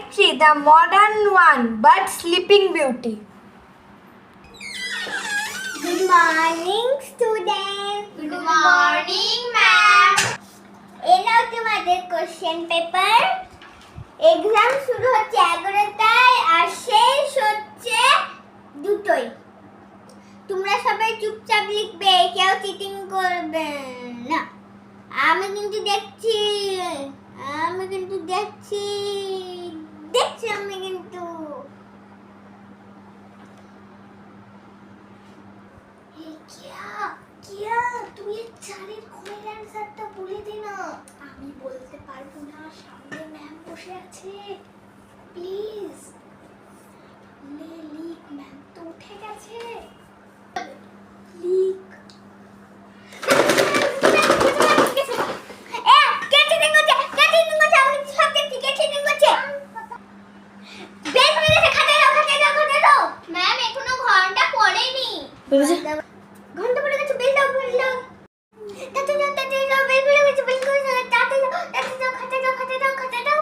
Gayatri, the modern one, but Sleeping Beauty. Good morning, students. Good morning, ma'am. এই নাও তোমাদের question paper. Exam শুরু হচ্ছে 11টায় আর শেষ হচ্ছে 2টোয়। তোমরা সবাই চুপচাপ লিখবে, কেউ চিটিং করবে না। আমি কিন্তু দেখছি আমি কিন্তু কিয়া তুই এই চারের ঘরের অ্যানসারটা বলে দে না। আমি বলতে পারবো না, সামনে ম্যাম বসে আছে। প্লিজ লিখ, ম্যাম তো উঠে গেছে। লিখ। ম্যাম এখনো ঘন্টা পড়েনি। ঘন্টা পড়ে গেছে, বেল দাও। তাতে যাও, বেল পড়ে গেছে, বেল করে দাও, তাতে যাও, খাতা দাও।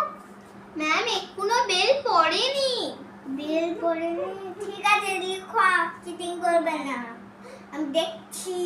ম্যাম এখনো বেল পড়েনি। বেল পড়েনি, ঠিক আছে লিখো, চিটিং করবে না। আমি দেখছি